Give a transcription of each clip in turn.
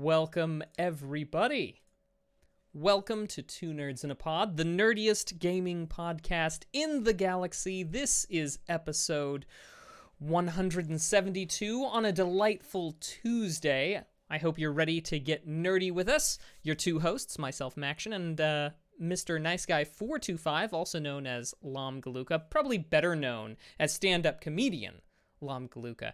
Welcome, everybody. Welcome to Two Nerds in a Pod, the nerdiest gaming podcast in the galaxy. This is episode 172 on a delightful Tuesday. I hope you're ready to get nerdy with us. Your two hosts, myself, Maction, and Mr. Nice Guy 425, also known as Lam Galuka, probably better known as stand-up comedian Lam Galuka.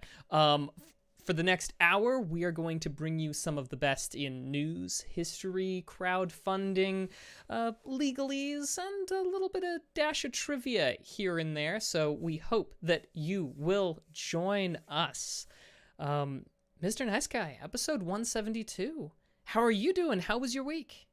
For the next hour, we are going to bring you some of the best in news, history, crowdfunding, legalese, and a little bit of dash of trivia here and there. So we hope that you will join us. Mr. Nice Guy, episode 172. How are you doing? How was your week?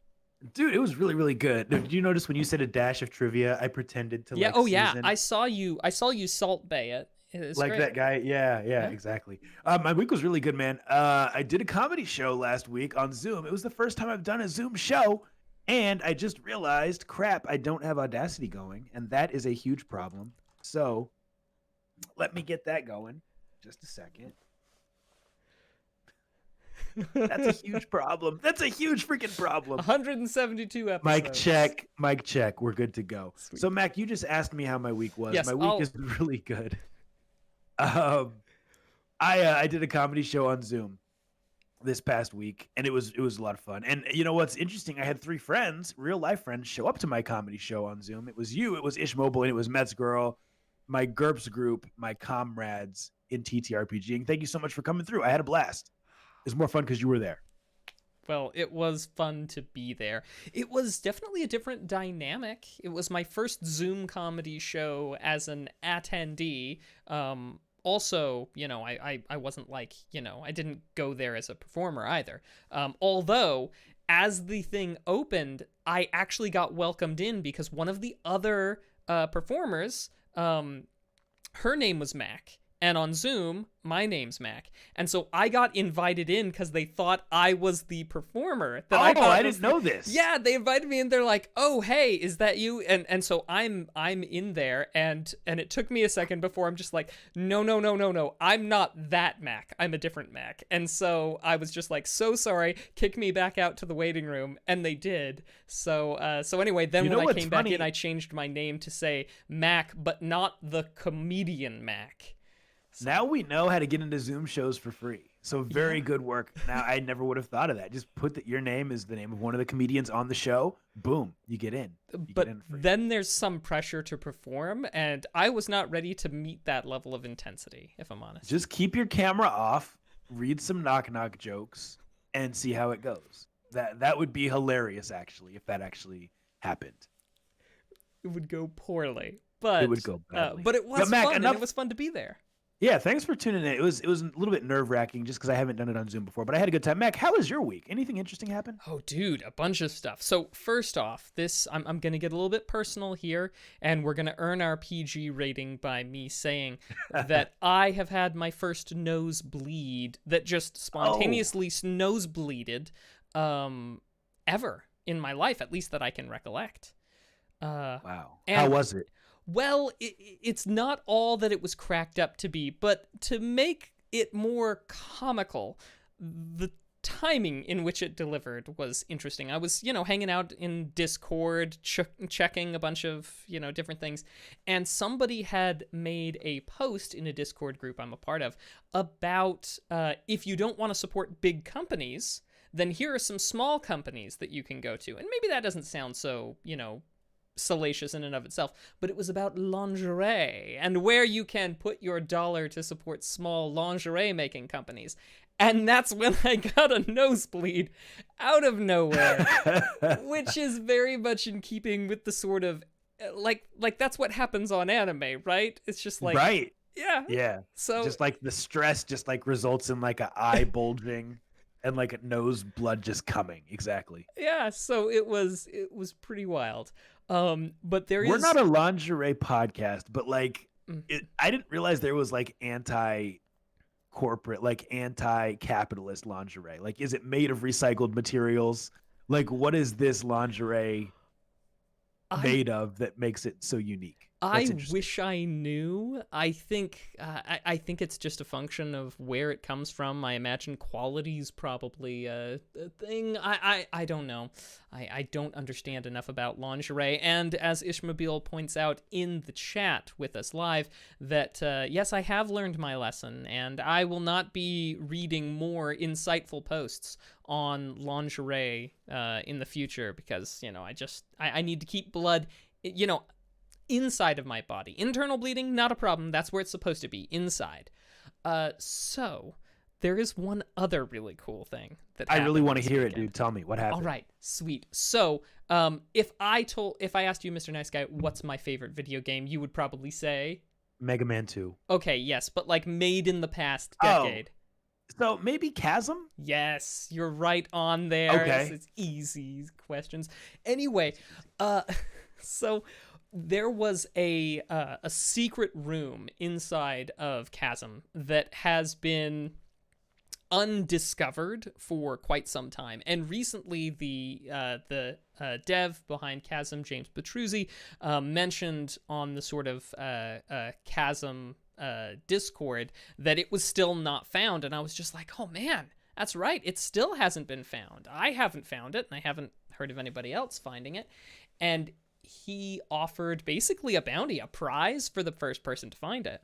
Dude, it was really, really good. Did you notice when you said a dash of trivia, I pretended to Yeah. I saw you Salt Bay it. It's like great. that guy. Yeah, exactly. My week was really good, man. I did a comedy show last week on Zoom. It was the first time I've done a Zoom show, and I just realized, crap, I don't have Audacity going, and that is a huge problem. So let me get that going. Just a second. That's a huge problem. That's a huge freaking problem. 172 episodes. Mic check. We're good to go. Sweet. So, Mac, you just asked me how my week was. Yes, my week is really good. I did a comedy show on Zoom this past week, and it was a lot of fun. And you know what's interesting? I had 3 friends, real life friends, show up to my comedy show on Zoom. It was you, it was Ish Mobile, and it was Mets Girl, my GURPS group, my comrades in TTRPG. And thank you so much for coming through. I had a blast. It was more fun because you were there. Well, it was fun to be there. It was definitely a different dynamic. It was my first Zoom comedy show as an attendee. Also, you know, I wasn't like, you know, I didn't go there as a performer either. Although, as the thing opened, I actually got welcomed in because one of the other performers, her name was Mac. And on Zoom, my name's Mac. And so I got invited in because they thought I was the performer. I didn't know this. Yeah, they invited me in. They're like, "Oh, hey, is that you?" And so I'm in there, and it took me a second before I'm just like, no, I'm not that Mac. I'm a different Mac. And so I was just like, so sorry. Kick me back out to the waiting room, and they did. So anyway, then when I came back in, I changed my name to say Mac, but not the comedian Mac. So. Now we know how to get into Zoom shows for free. So very good work. Now I never would have thought of that. Just put that your name is the name of one of the comedians on the show. Boom, you get in. But then there's some pressure to perform, and I was not ready to meet that level of intensity, if I'm honest. Just keep your camera off, read some knock-knock jokes, and see how it goes. That would be hilarious, actually, if that actually happened. It would go poorly, but it would go badly. But it was fun, and it was fun to be there. Yeah, thanks for tuning in. It was a little bit nerve-wracking just because I haven't done it on Zoom before, but I had a good time. Mac, how was your week? Anything interesting happen? Oh, dude, a bunch of stuff. So first off, I'm going to get a little bit personal here, and we're going to earn our PG rating by me saying that I have had my first nosebleed that just spontaneously nosebleeded ever in my life, at least that I can recollect. Wow. How was it? Well, it's not all that it was cracked up to be, but to make it more comical, the timing in which it delivered was interesting. I was, hanging out in Discord, checking a bunch of, different things, and somebody had made a post in a Discord group I'm a part of about if you don't want to support big companies, then here are some small companies that you can go to. And maybe that doesn't sound so, salacious in and of itself, but it was about lingerie and where you can put your dollar to support small lingerie making companies. And that's when I got a nosebleed out of nowhere, which is very much in keeping with the sort of like that's what happens on anime, right? It's just like, right. Yeah. So just like the stress just like results in like an eye bulging and like a nose blood just coming. Exactly. Yeah. So it was pretty wild. But we're not a lingerie podcast, but like I didn't realize there was like anti-corporate, like anti-capitalist lingerie. Like, is it made of recycled materials? Like, what is this lingerie made of that makes it so unique? That's I interesting. wish I knew. I think I think it's just a function of where it comes from. I imagine quality's probably a thing. I don't know. I don't understand enough about lingerie. And as Ishmobile points out in the chat with us live, that yes, I have learned my lesson, and I will not be reading more insightful posts on lingerie in the future, because I need to keep blood inside of my body. Internal bleeding, not a problem. That's where it's supposed to be, inside. So there is one other really cool thing that I really want to this hear weekend. it, dude. Tell me what happened. All right, sweet. So if I asked you, Mr. Nice Guy, what's my favorite video game, you would probably say Mega Man 2. Okay, yes, but like made in the past Oh. decade. So maybe Chasm? Yes, you're right on there. Okay. It's easy questions. Anyway, so there was a secret room inside of Chasm that has been undiscovered for quite some time, and recently the dev behind Chasm, James Petruzzi, mentioned on the sort of Chasm Discord that it was still not found, and I was just like, oh man, that's right, it still hasn't been found. I haven't found it, and I haven't heard of anybody else finding it. And he offered basically a bounty, a prize for the first person to find it.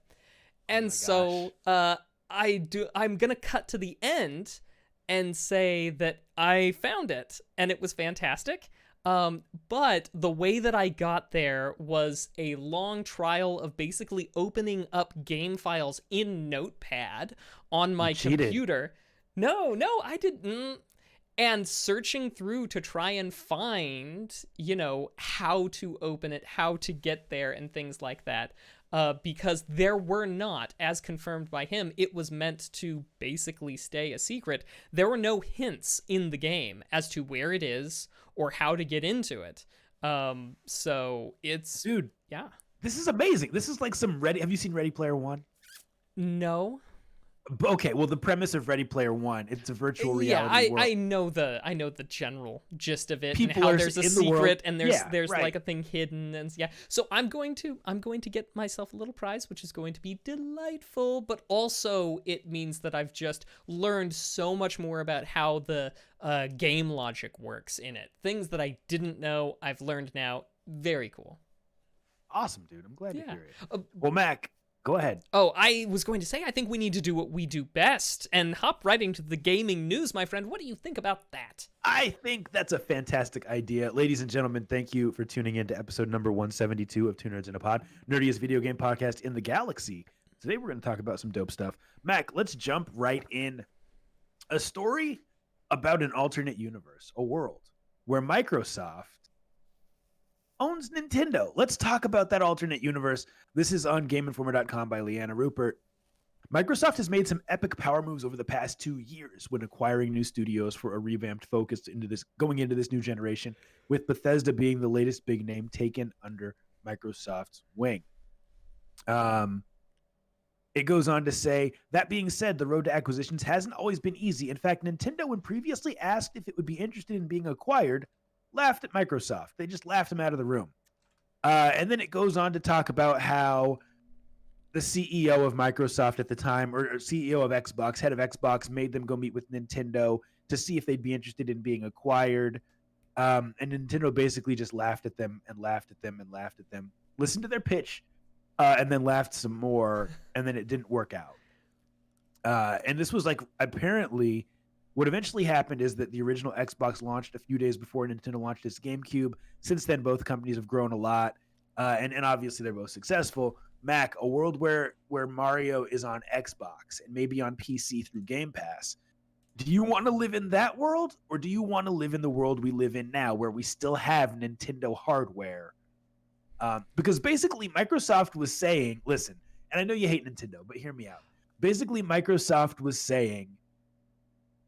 And so I'm gonna cut to the end and say that I found it, and it was fantastic. But the way that I got there was a long trial of basically opening up game files in Notepad on my computer. No, I didn't. And searching through to try and find, how to open it, how to get there, and things like that. Because there were not, as confirmed by him, it was meant to basically stay a secret. There were no hints in the game as to where it is or how to get into it. So it's... Dude. Yeah. This is amazing. This is like some Have you seen Ready Player One? No. Okay, well, the premise of Ready Player One, it's a virtual reality world. I know the general gist of it. People and how are there's a in the world. secret and there's right. like a thing hidden, and yeah. So I'm going to get myself a little prize, which is going to be delightful, but also it means that I've just learned so much more about how the game logic works in it. Things that I didn't know, I've learned now. Very cool. Awesome, dude. I'm glad to hear it. Well, Mac, go ahead. Oh, I was going to say, I think we need to do what we do best and hop right into the gaming news, my friend. What do you think about that? I think that's a fantastic idea. Ladies and gentlemen, thank you for tuning in to episode number 172 of Two Nerds in a Pod, nerdiest video game podcast in the galaxy. Today we're going to talk about some dope stuff. Mac, let's jump right in. A story about an alternate universe, a world where Microsoft owns Nintendo. Let's talk about that alternate universe. This is on GameInformer.com by Leanna Rupert. Microsoft has made some epic power moves over the past 2 years when acquiring new studios for a revamped focus going into this new generation, with Bethesda being the latest big name taken under Microsoft's wing. It goes on to say, that being said, the road to acquisitions hasn't always been easy. In fact, Nintendo, when previously asked if it would be interested in being acquired, laughed at Microsoft. They just laughed him out of the room. And then it goes on to talk about how the CEO of Microsoft at the time, or CEO of Xbox, head of Xbox, made them go meet with Nintendo to see if they'd be interested in being acquired. And Nintendo basically just laughed at them and laughed at them and laughed at them, listened to their pitch, and then laughed some more, and then it didn't work out. And this was like, apparently, what eventually happened is that the original Xbox launched a few days before Nintendo launched its GameCube. Since then, both companies have grown a lot, and obviously they're both successful. Mac, a world where Mario is on Xbox and maybe on PC through Game Pass. Do you want to live in that world, or do you want to live in the world we live in now, where we still have Nintendo hardware? Because basically Microsoft was saying, listen, and I know you hate Nintendo, but hear me out. Basically, Microsoft was saying,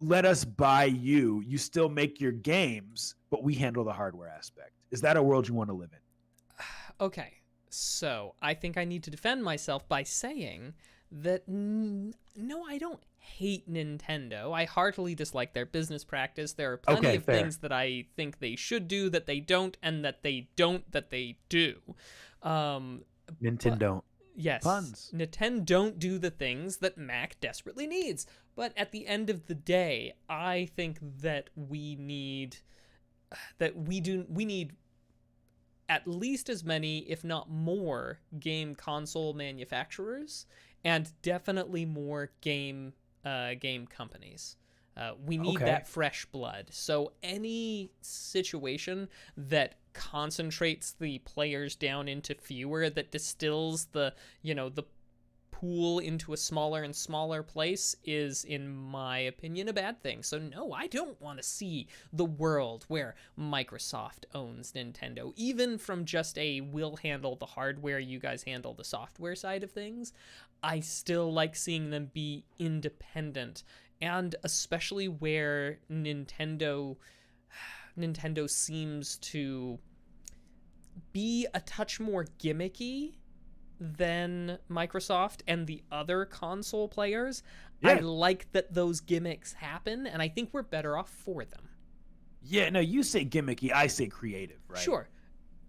let us buy you. You still make your games, but we handle the hardware aspect. Is that a world you want to live in? Okay, so I think I need to defend myself by saying that no, I don't hate Nintendo. I heartily dislike their business practice. There are plenty Okay, of fair. things that I think they should do that they don't, and that they don't that they do. Um, but Nintendo yes, puns. Nintendo don't do the things that Mac desperately needs. But at the end of the day, I think that we need at least as many, if not more, game console manufacturers, and definitely more game companies. We need Okay. that fresh blood. So any situation that concentrates the players down into fewer, that distills the pool into a smaller and smaller place, is, in my opinion, a bad thing. So no, I don't want to see the world where Microsoft owns Nintendo, even from just a we'll handle the hardware, you guys handle the software side of things. I still like seeing them be independent, and especially where Nintendo seems to be a touch more gimmicky than Microsoft and the other console players. I Yeah. like that those gimmicks happen, and I think we're better off for them. Yeah, no, you say gimmicky, I say creative, right? Sure.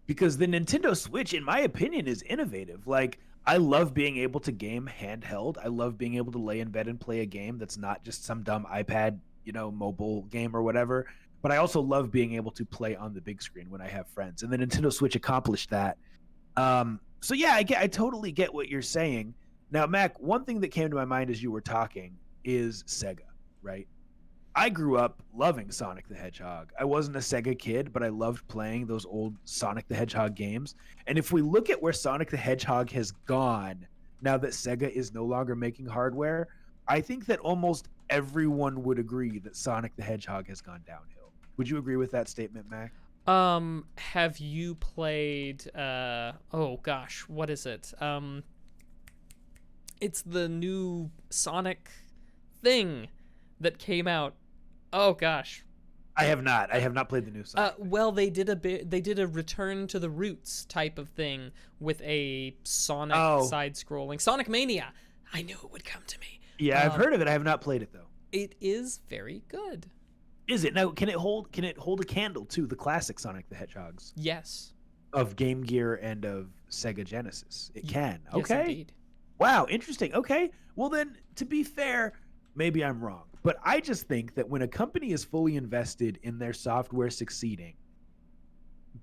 Because the Nintendo Switch, in my opinion, is innovative. Like, I love being able to game handheld. I love being able to lay in bed and play a game that's not just some dumb iPad, mobile game or whatever. But I also love being able to play on the big screen when I have friends. And the Nintendo Switch accomplished that. So yeah, I totally get what you're saying. Now, Mac, one thing that came to my mind as you were talking is Sega, right? I grew up loving Sonic the Hedgehog. I wasn't a Sega kid, but I loved playing those old Sonic the Hedgehog games. And if we look at where Sonic the Hedgehog has gone now that Sega is no longer making hardware, I think that almost everyone would agree that Sonic the Hedgehog has gone downhill. Would you agree with that statement, Mac? Have you played, oh gosh, what is it? It's the new Sonic thing that came out. Oh gosh. I have not. I have not played the new Sonic. Well, they did a return to the roots type of thing with a Sonic side-scrolling Sonic Mania. I knew it would come to me. Yeah, I've heard of it. I have not played it though. It is very good. Is it now? Can it hold a candle to the classic Sonic the Hedgehogs Yes. of Game Gear and of Sega Genesis? It can. Yes, Okay. indeed. Wow, interesting. Okay. Well then, to be fair, maybe I'm wrong, but I just think that when a company is fully invested in their software succeeding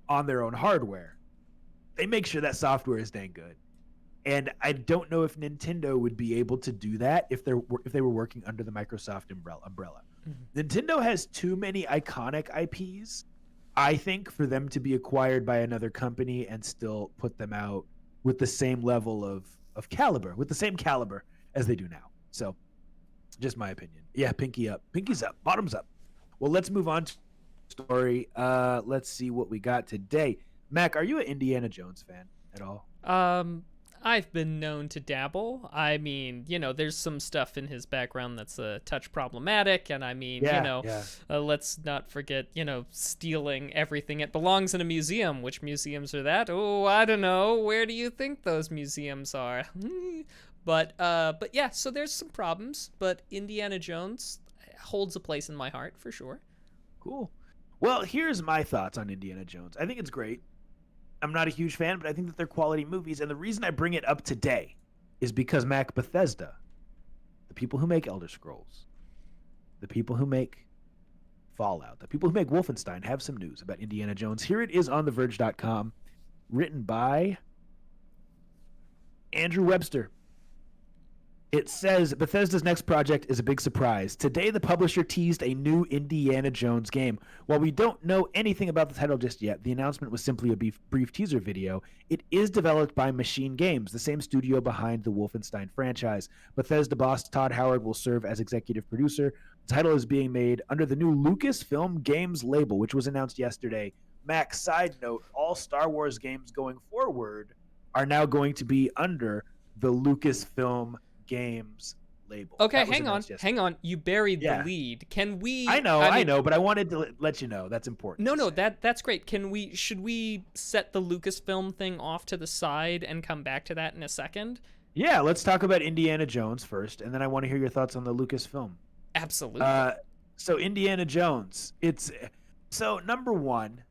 on their own hardware, they make sure that software is dang good. And I don't know if Nintendo would be able to do that if they were working under the Microsoft umbrella. Mm-hmm. Nintendo has too many iconic IPs, I think, for them to be acquired by another company and still put them out with the same level of caliber, with the same caliber as they do now. So, just my opinion. Yeah, pinky up. Pinky's up. Bottoms up. Well, let's move on to the story. Let's see what we got today. Mac, are you an Indiana Jones fan at all? I've been known to dabble. I mean, there's some stuff in his background that's a touch problematic, and I mean, let's not forget, stealing everything. It belongs in a museum. Which museums are that? Oh, I don't know. Where do you think those museums are? But yeah, so there's some problems, but Indiana Jones holds a place in my heart for sure. Cool. Well, here's my thoughts on Indiana Jones. I think it's great. I'm not a huge fan, but I think that they're quality movies. And the reason I bring it up today is because Bethesda, the people who make Elder Scrolls, the people who make Fallout, the people who make Wolfenstein, have some news about Indiana Jones. Here it is on TheVerge.com, written by Andrew Webster. It says, Bethesda's next project is a big surprise. Today, the publisher teased a new Indiana Jones game. While we don't know anything about the title just yet, the announcement was simply a brief teaser video. It is developed by Machine Games, the same studio behind the Wolfenstein franchise. Bethesda boss Todd Howard will serve as executive producer. The title is being made under the new Lucasfilm Games label, which was announced yesterday. Max, side note, all Star Wars games going forward are now going to be under the Lucasfilm Games label. Okay, hang on. You buried the lead. Can we? I know, but I wanted to let you know that's important. No, that's great. Should we set the Lucasfilm thing off to the side and come back to that in a second? Yeah, let's talk about Indiana Jones first, and then I want to hear your thoughts on the Lucasfilm. Absolutely. Uh, so Indiana Jones, it's so number one,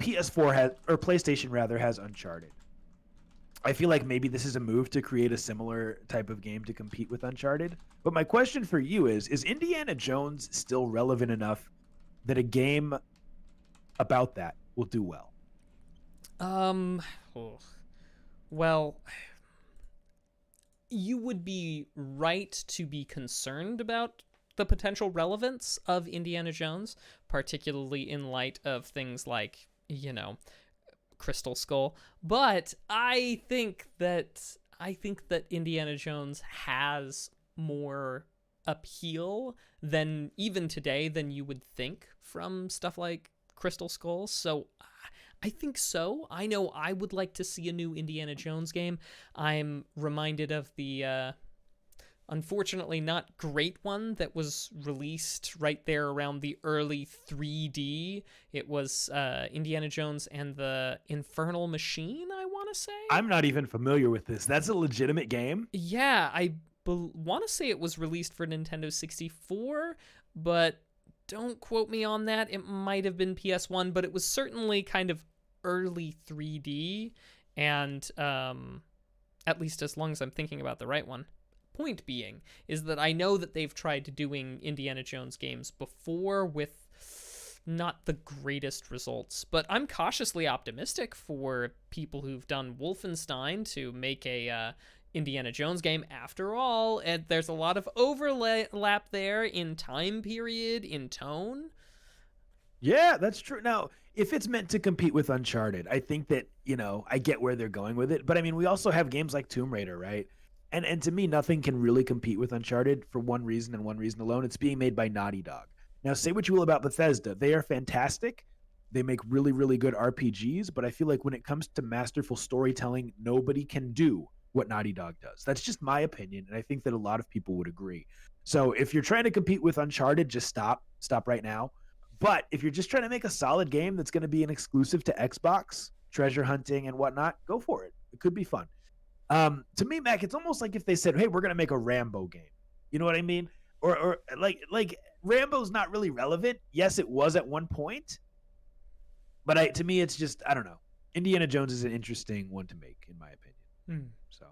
PS4 has or PlayStation rather has Uncharted. I feel like maybe this is a move to create a similar type of game to compete with Uncharted. But my question for you is Indiana Jones still relevant enough that a game about that will do well? Um, oh, well, you would be right to be concerned about the potential relevance of Indiana Jones, particularly in light of things like, Crystal Skull. But I think that Indiana Jones has more appeal than even today than you would think from stuff like Crystal Skull. So I think so. I know I would like to see a new Indiana Jones game. I'm reminded of the unfortunately not great one that was released right there around the early 3D. It was Indiana Jones and the Infernal Machine, I want to say. I'm not even familiar with this. That's a legitimate game? Yeah, I want to say it was released for Nintendo 64, but don't quote me on that. It might have been PS1, but it was certainly kind of early 3D, and at least as long as I'm thinking about the right one. Point being is that I know that they've tried doing Indiana Jones games before with not the greatest results, but I'm cautiously optimistic for people who've done Wolfenstein to make a Indiana Jones game. After all, and there's a lot of overlap there in time period, in tone. Yeah, that's true. Now, if it's meant to compete with Uncharted, I think that, I get where they're going with it. But I mean, we also have games like Tomb Raider, right? And to me, nothing can really compete with Uncharted for one reason and one reason alone. It's being made by Naughty Dog. Now, say what you will about Bethesda. They are fantastic. They make really, really good RPGs, but I feel like when it comes to masterful storytelling, nobody can do what Naughty Dog does. That's just my opinion, and I think that a lot of people would agree. So if you're trying to compete with Uncharted, just stop. Stop right now. But if you're just trying to make a solid game that's going to be an exclusive to Xbox, treasure hunting and whatnot, go for it. It could be fun. To me, Mac, it's almost like if they said, "Hey, we're going to make a Rambo game." You know what I mean? Or like Rambo's not really relevant. Yes, it was at one point, but to me, it's just I don't know. Indiana Jones is an interesting one to make, in my opinion. Hmm. So,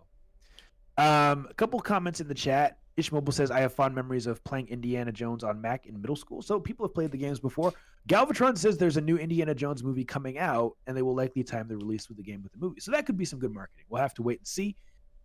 a couple comments in the chat. Ish Mobile says, I have fond memories of playing Indiana Jones on Mac in middle school. So people have played the games before. Galvatron says there's a new Indiana Jones movie coming out, and they will likely time the release with the game with the movie. So that could be some good marketing. We'll have to wait and see.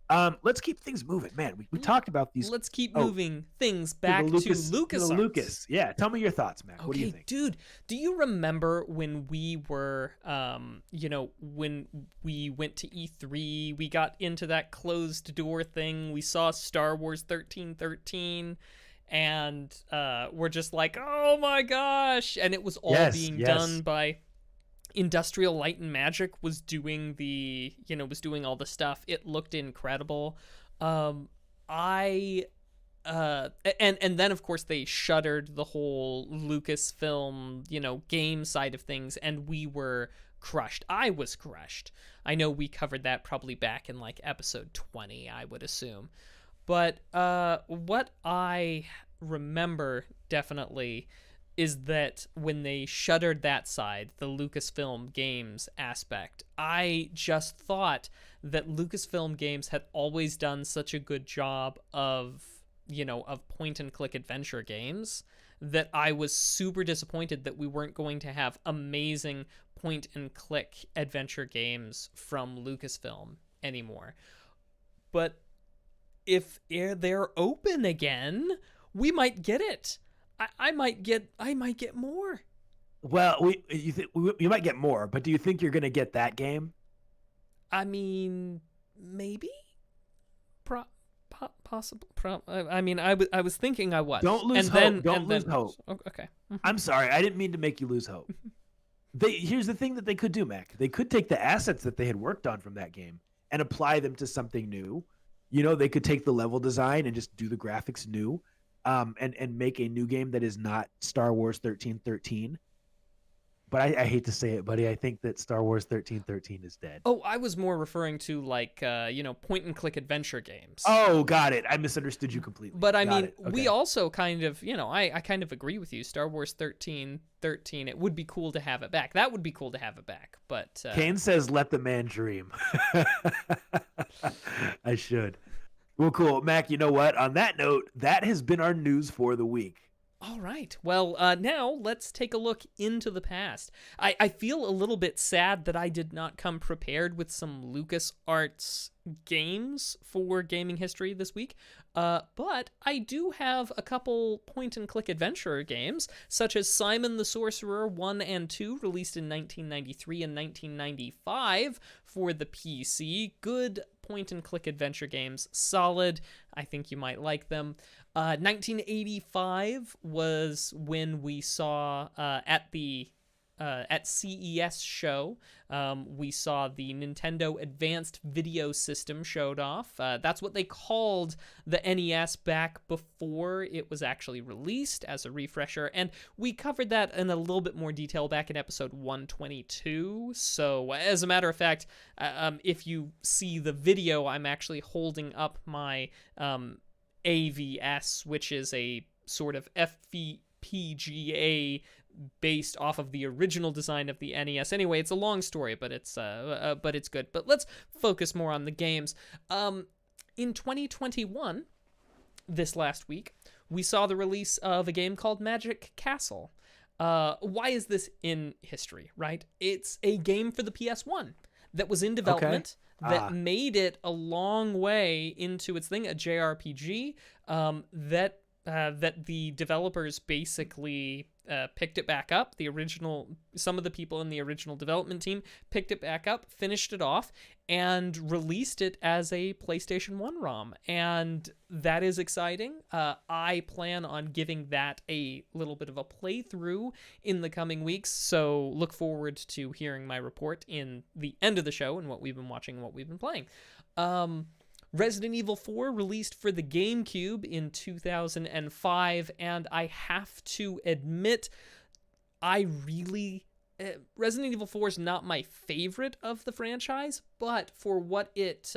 Let's keep things moving. Man, we talked about these. Let's keep moving things to back the Lucas, to Lucas. to the Lucas. Yeah, tell me your thoughts, Mac. Okay, What do you think? dude, do you remember when we were, when we went to E3, we got into that closed door thing, we saw Star Wars 1313, and we're just like, oh my gosh, and it was all being done by Industrial Light and Magic was doing was doing all the stuff. It looked incredible. I and then of course they shuttered the whole Lucasfilm, game side of things, and we were crushed. I was crushed. I know we covered that probably back in like episode 20, I would assume. But what I remember definitely is that when they shuttered that side, the Lucasfilm Games aspect, I just thought that Lucasfilm Games had always done such a good job of point and click adventure games that I was super disappointed that we weren't going to have amazing point and click adventure games from Lucasfilm anymore. But if they're open again, we might get it. I might get more. Well, you might get more, but do you think you're going to get that game? I mean, maybe. Possible. I mean, I was thinking I was. Don't lose hope. Don't lose hope. Okay. I'm sorry. I didn't mean to make you lose hope. Here's the thing that they could do, Mac. They could take the assets that they had worked on from that game and apply them to something new. They could take the level design and just do the graphics new, and make a new game that is not Star Wars 1313. but I hate to say it, buddy. I think that Star Wars 1313 is dead. Oh, I was more referring to like point and click adventure games. Oh, got it. I misunderstood you completely. But I Got mean, it. we Okay. also kind of, I kind of agree with you. Star Wars 1313, it would be cool to have it back. That would be cool to have it back. But Kane says, "Let the man dream." I should. Well, cool, Mac. You know what? On that note, that has been our news for the week. all right. Well, now let's take a look into the past. I feel a little bit sad that I did not come prepared with some LucasArts games for gaming history this week. But I do have a couple point-and-click adventure games, such as Simon the Sorcerer 1 and 2, released in 1993 and 1995 for the PC. Good point-and-click adventure games. Solid. I think you might like them. 1985 was when we saw at CES show, we saw the Nintendo Advanced Video System showed off. That's what they called the NES back before it was actually released, as a refresher, and we covered that in a little bit more detail back in episode 122. So, as a matter of fact, if you see the video, I'm actually holding up my AVS, which is a sort of FPGA based off of the original design of the NES. Anyway, it's a long story, but it's good. But let's focus more on the games. In 2021, this last week, we saw the release of a game called Magic Castle. Why is this in history, right? It's a game for the PS1 that was in development. That made it a long way into its thing, a JRPG, that the developers basically picked it back up. Some of the people in the original development team picked it back up, finished it off, and released it as a PlayStation 1 ROM. And that is exciting. I plan on giving that a little bit of a playthrough in the coming weeks, so look forward to hearing my report in the end of the show and what we've been watching and what we've been playing. Resident Evil 4 released for the GameCube in 2005, and I have to admit, Resident Evil 4 is not my favorite of the franchise, but for what it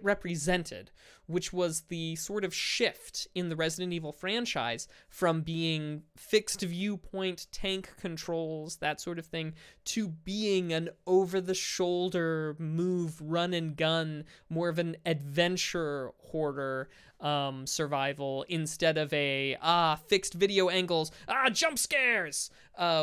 represented, which was the sort of shift in the Resident Evil franchise from being fixed viewpoint tank controls, that sort of thing, to being an over-the-shoulder move, run and gun, more of an adventure horror survival instead of a fixed video angles, jump scares,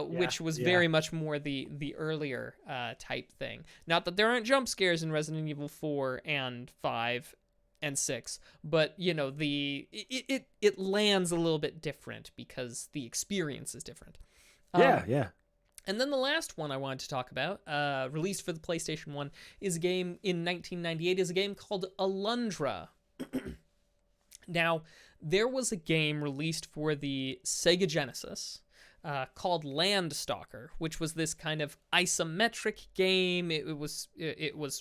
which was very much more the earlier type thing. Not that there aren't jump scares in Resident Evil 4 and 5 and 6, but it lands a little bit different because the experience is different. Yeah. And then the last one I wanted to talk about, released for the PlayStation 1, is a game in 1998, is a game called Alundra. Now, there was a game released for the Sega Genesis called Stalker, which was this kind of isometric game. It was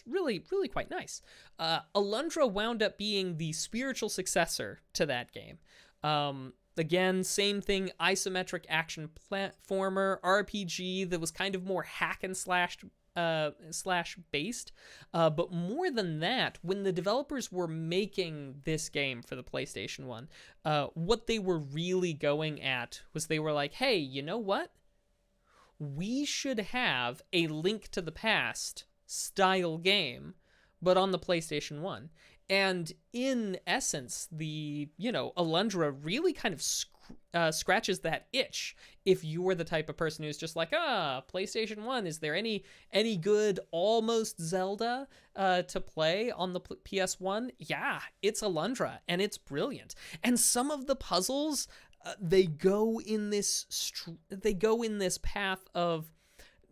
really, really quite nice. Alundra wound up being the spiritual successor to that game. Again, same thing, isometric action platformer, RPG that was kind of more hack and slash based, but more than that, when the developers were making this game for the PlayStation 1, what they were really going at was they were like, hey, you know what? We should have a Link to the Past style game, but on the PlayStation 1. And in essence, the, Alundra really kind of scratches that itch. If you're the type of person who's just like, PlayStation 1, is there any good almost Zelda to play on the PS1? Yeah, it's Alundra, and it's brilliant. And some of the puzzles, they go in this path of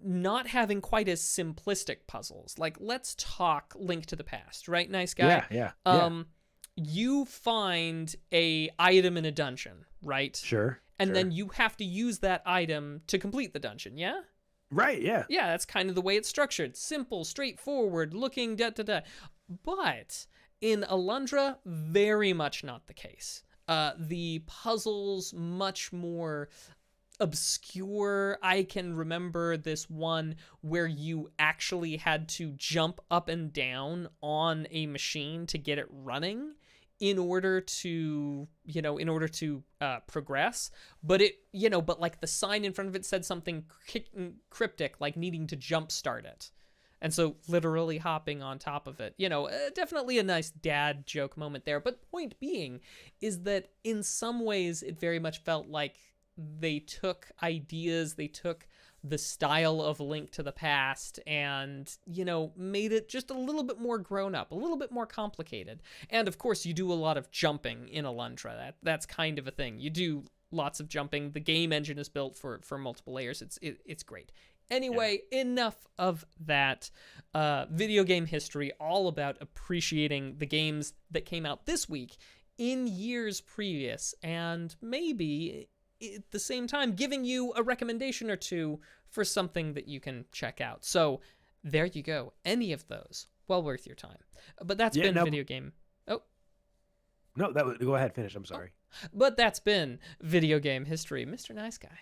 not having quite as simplistic puzzles. Like, let's talk Link to the Past, right, nice guy? Yeah. You find a item in a dungeon, right? Sure. And then you have to use that item to complete the dungeon, yeah? Right, yeah. Yeah, that's kind of the way it's structured. Simple, straightforward, looking, da-da-da. But in Alundra, very much not the case. The puzzles much more obscure. I can remember this one where you actually had to jump up and down on a machine to get it running in order to, progress. But but like the sign in front of it said something cryptic, like needing to jumpstart it. And so literally hopping on top of it, definitely a nice dad joke moment there. But point being is that in some ways it very much felt like they took the style of Link to the Past and, made it just a little bit more grown up, a little bit more complicated. And of course, you do a lot of jumping in Alundra. That's kind of a thing. You do lots of jumping. The game engine is built for multiple layers. It's great. Anyway, enough of that. Video game history, all about appreciating the games that came out this week in years previous, and maybe at the same time giving you a recommendation or two for something that you can check out. So there you go. Any of those, well worth your time. But that's been video game. Oh. No, go ahead, finish. I'm sorry. But that's been video game history, Mr. Nice Guy.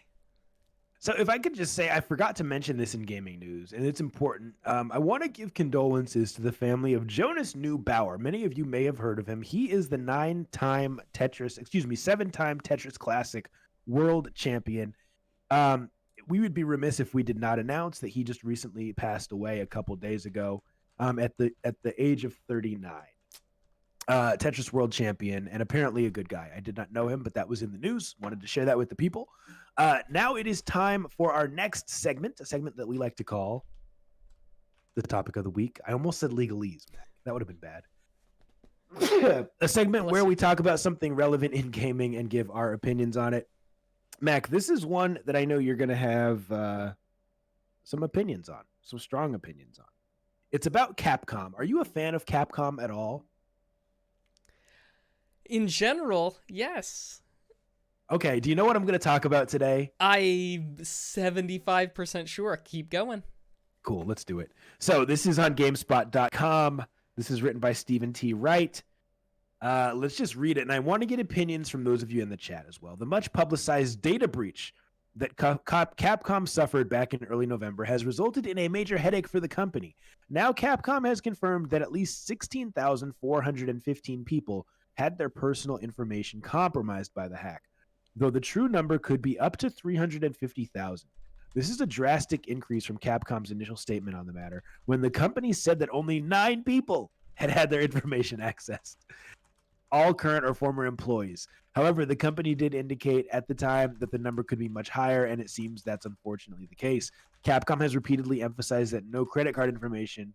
So if I could just say, I forgot to mention this in gaming news, and it's important. I want to give condolences to the family of Jonas Bauer. Many of you may have heard of him. He is the 7-time Tetris Classic world champion. We would be remiss if we did not announce that he just recently passed away a couple days ago, at the age of 39. Tetris world champion, and apparently a good guy. I did not know him, but that was in the news. Wanted to share that with the people. Now it is time for our next segment, a segment that we like to call the topic of the week. I almost said legalese, Mac. That would have been bad. A segment where we talk about something relevant in gaming and give our opinions on it. Mac, this is one that I know you're going to have some opinions on, some strong opinions on. It's about Capcom. Are you a fan of Capcom at all? In general, yes. Okay, do you know what I'm going to talk about today? I'm 75% sure. Keep going. Cool, let's do it. So this is on GameSpot.com. This is written by Stephen T. Wright. Let's just read it, and I want to get opinions from those of you in the chat as well. The much-publicized data breach that Capcom suffered back in early November has resulted in a major headache for the company. Now Capcom has confirmed that at least 16,415 people had their personal information compromised by the hack, though the true number could be up to 350,000. This is a drastic increase from Capcom's initial statement on the matter, when the company said that only 9 people had their information accessed, all current or former employees. However, the company did indicate at the time that the number could be much higher, and it seems that's unfortunately the case. Capcom has repeatedly emphasized that no credit card information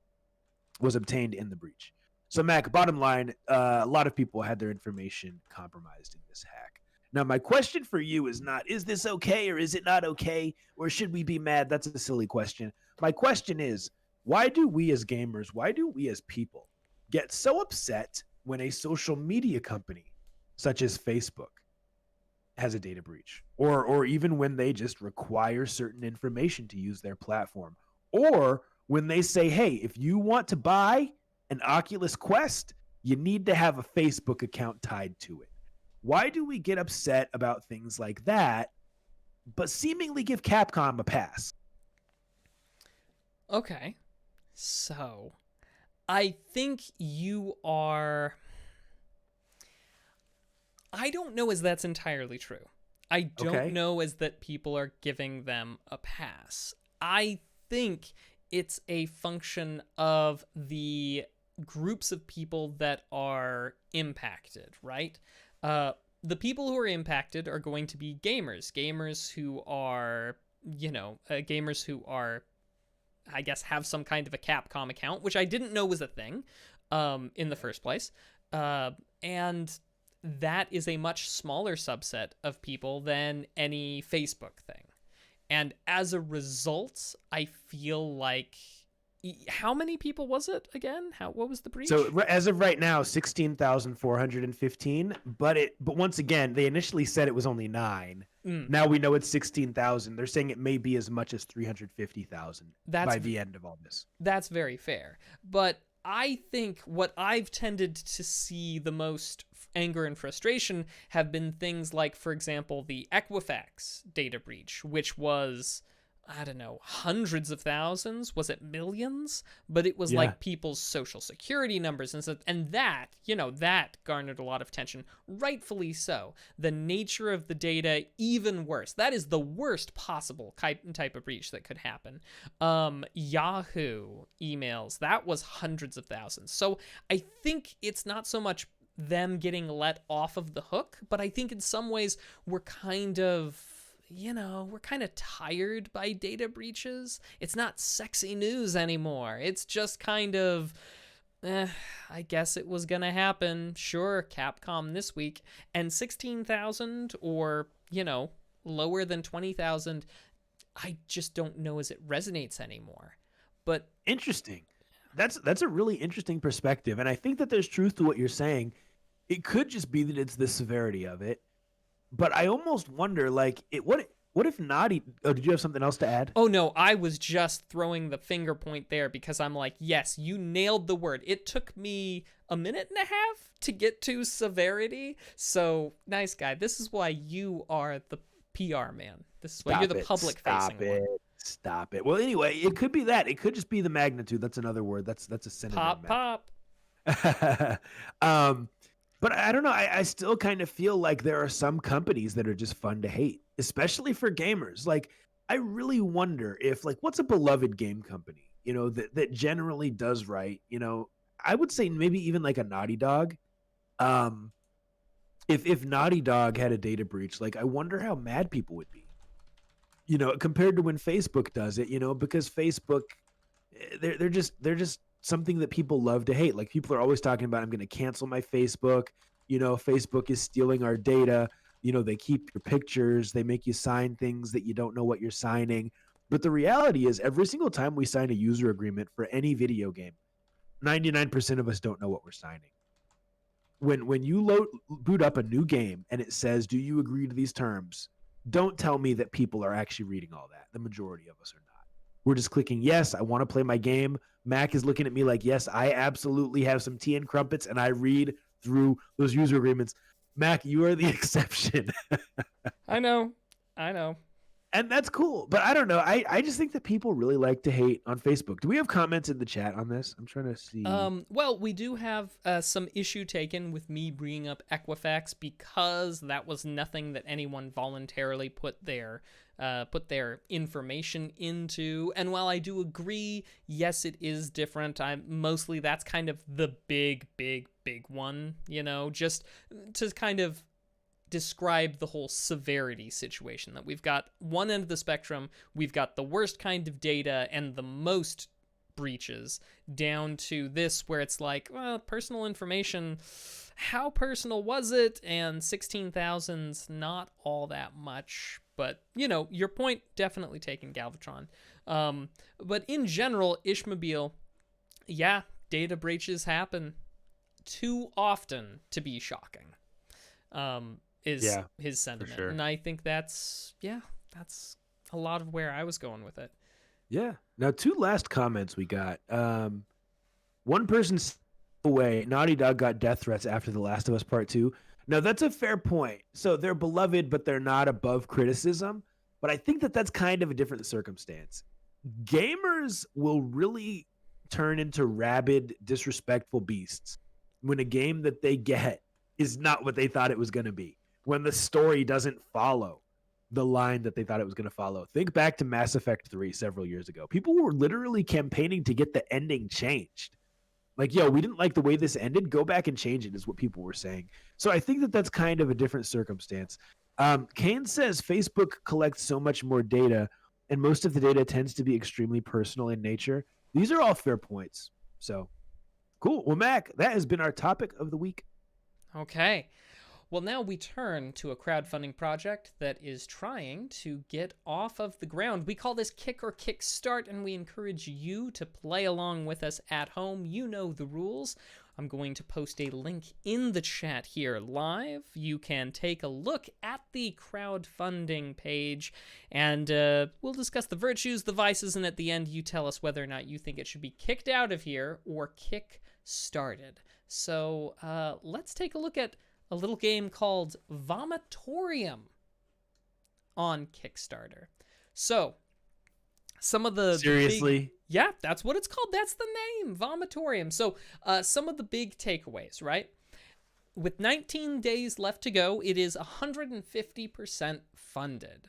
was obtained in the breach. So, Mac, bottom line, a lot of people had their information compromised in this hack. Now, my question for you is not, is this okay or is it not okay, or should we be mad? That's a silly question. My question is, why do we as gamers, why do we as people get so upset when a social media company such as Facebook has a data breach, or even when they just require certain information to use their platform, or when they say, hey, if you want to buy an Oculus Quest, you need to have a Facebook account tied to it? Why do we get upset about things like that, but seemingly give Capcom a pass? Okay, so I think you are... I don't know as that's entirely true. I don't know as that people are giving them a pass. I think it's a function of the groups of people that are impacted, right? The people who are impacted are going to be gamers who are, gamers who are, I guess, have some kind of a Capcom account, which I didn't know was a thing in the first place. And that is a much smaller subset of people than any Facebook thing. And as a result, I feel like... How many people was it again? What was the breach? So as of right now, 16,415. But once again, they initially said it was only 9. Now we know it's 16,000. They're saying it may be as much as 350,000 by the end of all this. That's very fair. But I think what I've tended to see the most anger and frustration have been things like, for example, the Equifax data breach, which was, I don't know, hundreds of thousands. Was it millions? But it was Yeah. like people's social security numbers and stuff. And that, that garnered a lot of attention, rightfully so. The nature of the data, even worse. That is the worst possible type of breach that could happen. Yahoo emails, that was hundreds of thousands. So I think it's not so much them getting let off of the hook, but I think in some ways we're kind of tired by data breaches. It's not sexy news anymore. It's just kind of, I guess it was gonna happen. Sure, Capcom this week. And 16,000 or, lower than 20,000, I just don't know as it resonates anymore. But interesting. That's a really interesting perspective. And I think that there's truth to what you're saying. It could just be that it's the severity of it. But I almost wonder, like, what if Naughty... Oh, did you have something else to add? Oh, no, I was just throwing the finger point there because I'm like, yes, you nailed the word. It took me a minute and a half to get to severity. So, nice guy. This is why you are the PR man. This is why you're the public-facing one. Stop it. Well, anyway, it could be that. It could just be the magnitude. That's another word. That's a synonym. Pop. But I don't know. I still kind of feel like there are some companies that are just fun to hate, especially for gamers. Like, I really wonder if, like, what's a beloved game company, that generally does right? I would say maybe even like a Naughty Dog. If Naughty Dog had a data breach, like, I wonder how mad people would be, compared to when Facebook does it, because Facebook, they're just something that people love to hate. Like, people are always talking about, I'm going to cancel my Facebook. Facebook is stealing our data. They keep your pictures. They make you sign things that you don't know what you're signing. But the reality is, every single time we sign a user agreement for any video game, 99% of us don't know what we're signing. When you boot up a new game and it says, do you agree to these terms? Don't tell me that people are actually reading all that. The majority of us are not. We're just clicking, yes, I want to play my game. Mac is looking at me like, yes, I absolutely have some tea and crumpets, and I read through those user agreements. Mac, you are the exception. I know. And that's cool. But I don't know. I just think that people really like to hate on Facebook. Do we have comments in the chat on this? I'm trying to see. Well, we do have some issue taken with me bringing up Equifax because that was nothing that anyone voluntarily put their information into. And while I do agree, yes, it is different. That's kind of the big one, just to kind of describe the whole severity situation, that we've got one end of the spectrum, we've got the worst kind of data and the most breaches, down to this where it's like, well, personal information, how personal was it? And 16,000's not all that much. But, your point definitely taken, Galvatron. But in general, Ishmobile, yeah, data breaches happen too often to be shocking. Is his sentiment. Sure. And I think that's a lot of where I was going with it. Yeah. Now, two last comments we got. One person's away. Naughty Dog got death threats after The Last of Us Part 2. Now, that's a fair point. So they're beloved, but they're not above criticism. But I think that that's kind of a different circumstance. Gamers will really turn into rabid, disrespectful beasts when a game that they get is not what they thought it was going to be. When the story doesn't follow the line that they thought it was going to follow. Think back to Mass Effect 3 several years ago. People were literally campaigning to get the ending changed. Like, yo, we didn't like the way this ended. Go back and change it, is what people were saying. So I think that that's kind of a different circumstance. Kane says Facebook collects so much more data, and most of the data tends to be extremely personal in nature. These are all fair points. So, cool. Well, Mac, that has been our topic of the week. Okay. Well, now we turn to a crowdfunding project that is trying to get off of the ground. We call this Kick or Kickstart, and we encourage you to play along with us at home. You know the rules. I'm going to post a link in the chat here live. You can take a look at the crowdfunding page, and we'll discuss the virtues, the vices, and at the end, you tell us whether or not you think it should be kicked out of here or kick-started. So let's take a look at a little game called Vomitorium on Kickstarter. So, some of the Seriously? yeah, that's what it's called. That's the name, Vomitorium. So, some of the big takeaways, right? With 19 days left to go, it is 150% funded.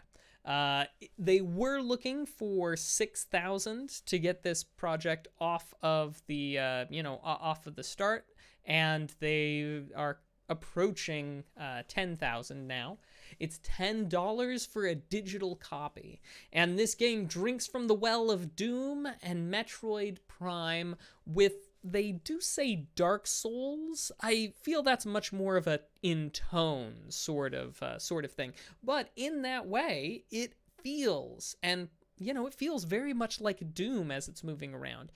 They were looking for 6,000 to get this project off of the, off of the start, and they are approaching 10,000 now. It's $10 for a digital copy, and this game drinks from the well of Doom and Metroid Prime with, they do say, Dark Souls. I feel that's much more of a in tone sort of thing, but in that way it feels, and it feels very much like Doom as it's moving around.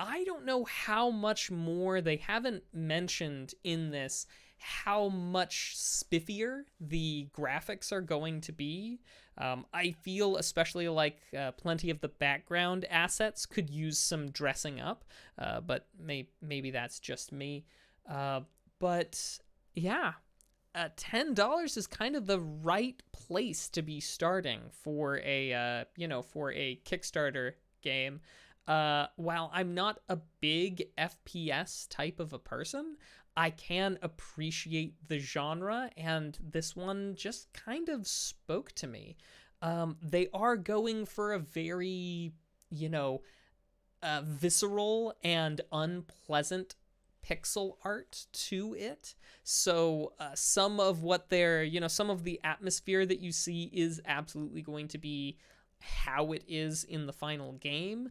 I don't know how much more, they haven't mentioned in this how much spiffier the graphics are going to be. I feel especially like plenty of the background assets could use some dressing up, but maybe that's just me. But yeah, $10 is kind of the right place to be starting for a Kickstarter game. While I'm not a big FPS type of a person, I can appreciate the genre, and this one just kind of spoke to me. They are going for a very, visceral and unpleasant pixel art to it. So some of what some of the atmosphere that you see is absolutely going to be how it is in the final game,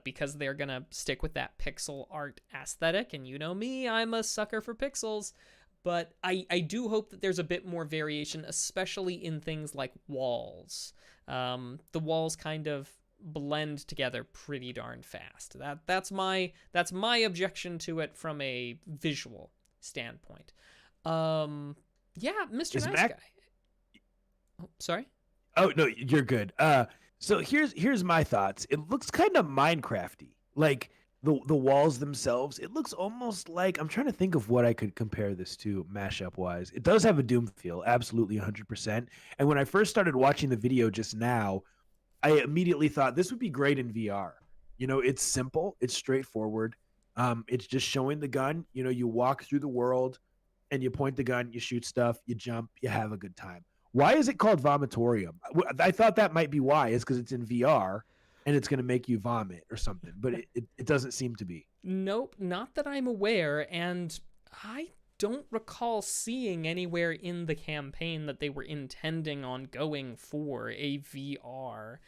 because they're gonna stick with that pixel art aesthetic, and you know me, I'm a sucker for pixels. But I do hope that there's a bit more variation, especially in things like walls. The walls kind of blend together pretty darn fast. That's my objection to it from a visual standpoint. Yeah, Mr. Nice Guy. Oh, sorry? Oh no, you're good. So here's my thoughts. It looks kind of Minecrafty, like the walls themselves. It looks almost like, I'm trying to think of what I could compare this to mashup wise. It does have a Doom feel, absolutely 100%. And when I first started watching the video just now, I immediately thought this would be great in VR. It's simple, it's straightforward. It's just showing the gun. You walk through the world, and you point the gun, you shoot stuff, you jump, you have a good time. Why is it called Vomitorium? I thought that might be why. It's because it's in VR and it's going to make you vomit or something, but it doesn't seem to be. Nope, not that I'm aware, and I don't recall seeing anywhere in the campaign that they were intending on going for a VR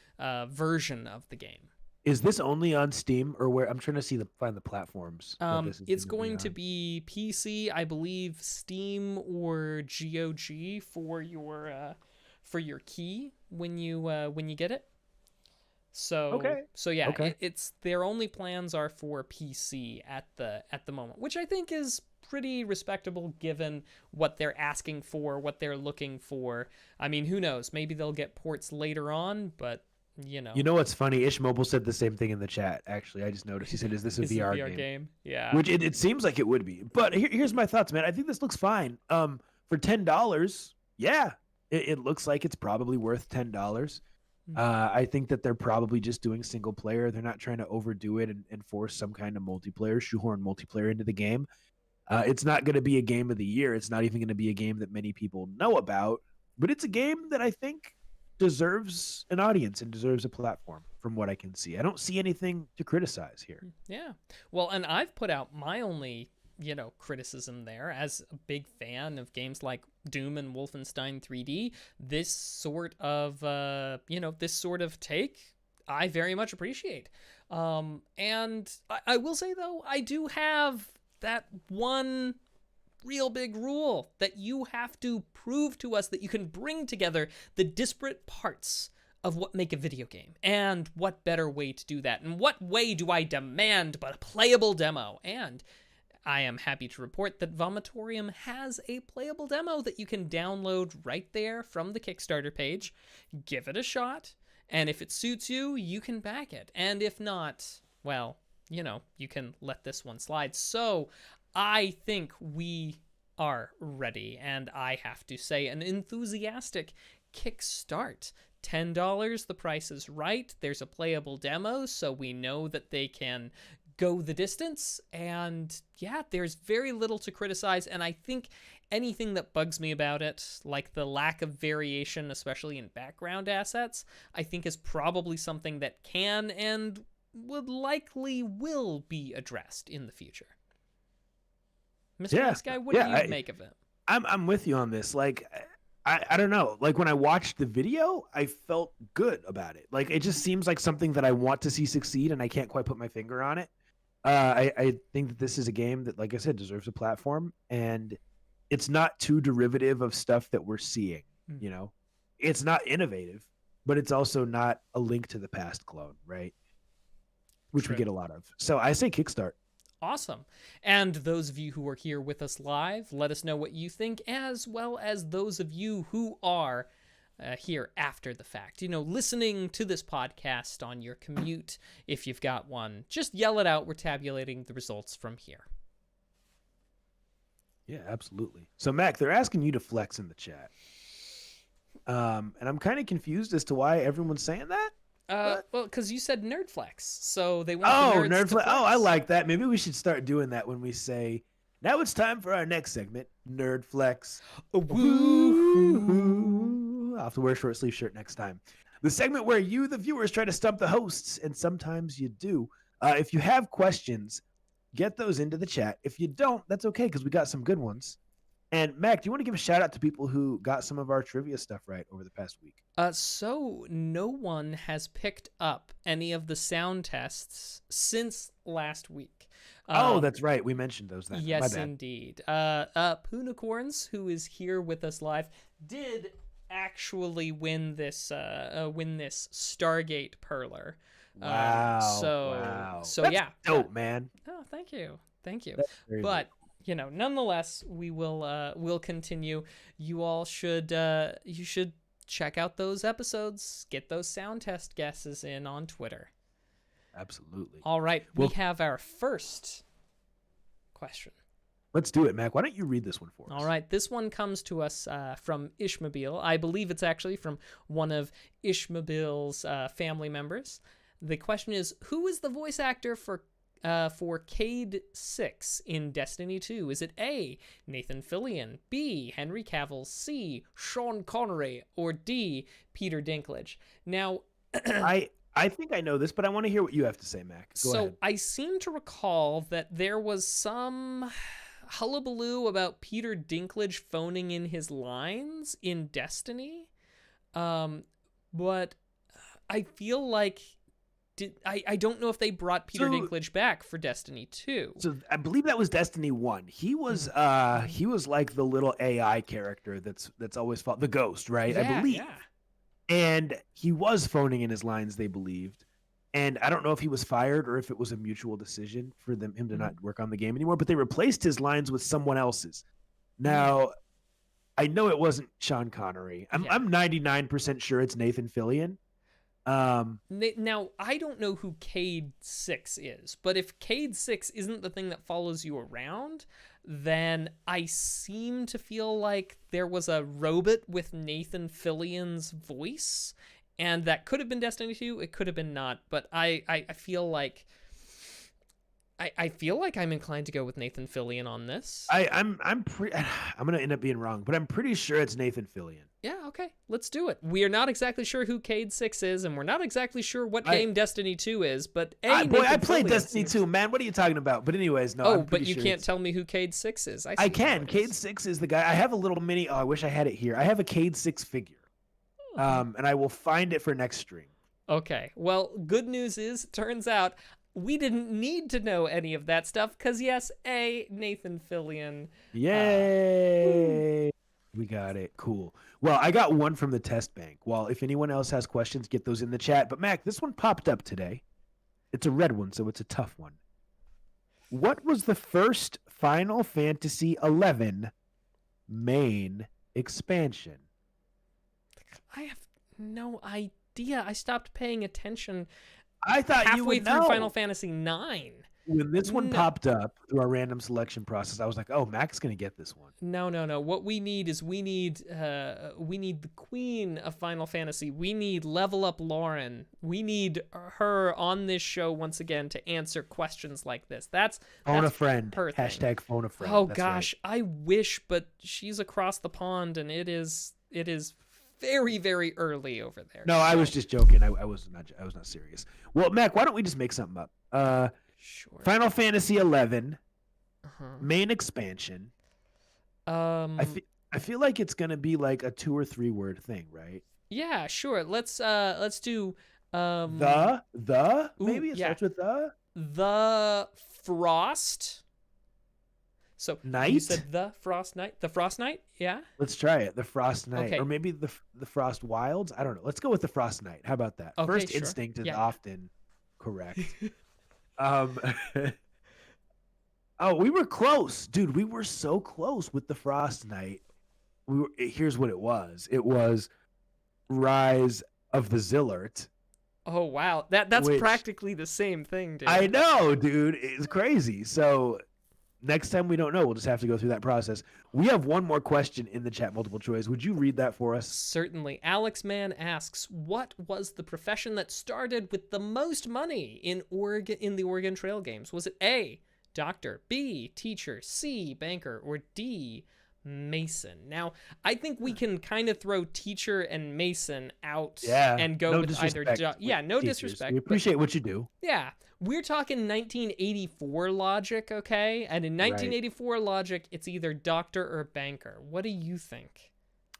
version of the game. Is this only on Steam, or where? I'm trying to find the platforms. It's going to be PC, I believe, Steam or GOG for your key when you get it. So yeah, okay. It's their only plans are for PC at the moment, which I think is pretty respectable given what they're asking for, what they're looking for. I mean, who knows? Maybe they'll get ports later on, but You know what's funny? Ish Mobile said the same thing in the chat. Actually, I just noticed. He said, "Is this a VR game?" Yeah. Which it seems like it would be. But here's my thoughts, man. I think this looks fine. For $10, yeah, it looks like it's probably worth $10. I think that they're probably just doing single player. They're not trying to overdo it and force some kind of multiplayer, shoehorn multiplayer into the game. It's not going to be a game of the year. It's not even going to be a game that many people know about. But it's a game that I think deserves an audience and deserves a platform from what I can see. I don't see anything to criticize here. Yeah. Well, and I've put out my only, criticism there as a big fan of games like Doom and Wolfenstein 3D. This sort of, take, I very much appreciate. And I will say, though, I do have that one real big rule that you have to prove to us that you can bring together the disparate parts of what make a video game. And what better way to do that? And what way do I demand but a playable demo? And I am happy to report that Vomitorium has a playable demo that you can download right there from the Kickstarter page. Give it a shot, and if it suits you, you can back it. And if not, well, you can let this one slide. So I think we are ready, and I have to say an enthusiastic kickstart. $10, the price is right. There's a playable demo, so we know that they can go the distance, and yeah, there's very little to criticize. And I think anything that bugs me about it, like the lack of variation, especially in background assets, I think is probably something that can and would likely will be addressed in the future. Mr. Nice Guy, what do you make of it? I'm with you on this. Like, I don't know. Like, when I watched the video, I felt good about it. Like, it just seems like something that I want to see succeed, and I can't quite put my finger on it. I think that this is a game that, like I said, deserves a platform, and it's not too derivative of stuff that we're seeing. It's not innovative, but it's also not a Link to the Past clone, right? Which we get a lot of. So I say kickstart. Awesome. And those of you who are here with us live, let us know what you think, as well as those of you who are here after the fact. Listening to this podcast on your commute, if you've got one, just yell it out. We're tabulating the results from here. Yeah, absolutely. So, Mac, they're asking you to flex in the chat. And I'm kind of confused as to why everyone's saying that. Well, because you said Nerdflex, so they want the nerds to flex. Oh, I like that. Maybe we should start doing that when we say, now it's time for our next segment, Nerdflex. Woo! I'll have to wear a short sleeve shirt next time. The segment where you, the viewers, try to stump the hosts, and sometimes you do. If you have questions, get those into the chat. If you don't, that's okay, because we got some good ones. And Mac, do you want to give a shout out to people who got some of our trivia stuff right over the past week? So no one has picked up any of the sound tests since last week. That's right. We mentioned those then. Yes, indeed. Poonicorns, who is here with us live, did actually win this Stargate Perler. Wow. So that's yeah. dope, man. Oh, thank you. But nonetheless, we will continue. You all should check out those episodes. Get those sound test guesses in on Twitter. Absolutely. All right, we have our first question. Let's do it, Mac. Why don't you read this one for us? All right, this one comes to us from Ishmael. I believe it's actually from one of Ishmael's family members. The question is, who is the voice actor for Cade 6 in Destiny 2? Is it A, Nathan Fillion, B, Henry Cavill, C, Sean Connery, or D, Peter Dinklage? Now, I think I know this, but I want to hear what you have to say, Mac. Go ahead. I seem to recall that there was some hullabaloo about Peter Dinklage phoning in his lines in Destiny, but I feel like I don't know if they brought Peter Dinklage back for Destiny 2. So I believe that was Destiny 1. He was like the little AI character that's always fought the ghost, right? I believe. Yeah. And he was phoning in his lines, they believed. And I don't know if he was fired or if it was a mutual decision for him to not work on the game anymore, but they replaced his lines with someone else's. Now, I know it wasn't Sean Connery. I'm 99% sure it's Nathan Fillion. Now, I don't know who Cade 6 is, but if Cade 6 isn't the thing that follows you around, then I seem to feel like there was a robot with Nathan Fillion's voice, and that could have been Destiny 2, it could have been not, but I feel like I'm inclined to go with Nathan Fillion on this. I'm gonna end up being wrong, but I'm pretty sure it's Nathan Fillion. Yeah, okay, let's do it. We are not exactly sure who Cade 6 is, and we're not exactly sure what game Destiny 2 is, but I played Destiny 2, man. What are you talking about? But anyways, no. But you can't tell me who Cade 6 is. I can. Cade 6 is the guy. I have a little mini. Oh, I wish I had it here. I have a Cade 6 figure, and I will find it for next stream. Okay. Well, good news is, turns out we didn't need to know any of that stuff because, yes, Nathan Fillion. Yay! We got it. Cool. Well, I got one from the test bank. Well, if anyone else has questions, get those in the chat. But Mac, this one popped up today. It's a red one, so it's a tough one. What was the first Final Fantasy XI main expansion? I have no idea. I stopped paying attention I thought you halfway would through know. Final Fantasy IX. When this one popped up through our random selection process, I was like, "Oh, Mac's gonna get this one." No. What we need is we need the queen of Final Fantasy. We need Level Up Lauren. We need her on this show once again to answer questions like this. That's phone a friend. Her thing. Hashtag phone a friend. Oh That's gosh, right. I wish, but she's across the pond, and it is very, very early over there. No, I was just joking. I was not serious. Well, Mac, why don't we just make something up? Sure. Final Fantasy XI main expansion. I feel like it's gonna be like a 2 or 3 word thing, right? Yeah, sure. Let's do maybe it starts with the Frost. So Night? You said the Frost Knight. The Frost Knight? Yeah. Let's try it. The Frost Knight, Okay. or maybe the Frost Wilds. I don't know. Let's go with the Frost Knight. How about that? Okay, First sure. instinct is Yeah. often correct. Oh, we were close, dude. We were so close with the Frost Knight. Here's what it was. It was Rise of the Zillert. Oh wow, that's Which- practically the same thing, dude. I know, dude. It's crazy. So next time we don't know, we'll just have to go through that process. We have one more question in the chat, multiple choice. Would you read that for us? Certainly. Alex Mann asks, what was the profession that started with the most money in the Oregon Trail games? Was it A, doctor, B, teacher, C, banker, or D, mason? Now, I think we can kind of throw teacher and mason out and go no with either. disrespect with No teachers. disrespect. We but appreciate what you do. yeah, we're talking 1984 logic, okay? And in 1984 logic, it's either doctor or banker. What do you think?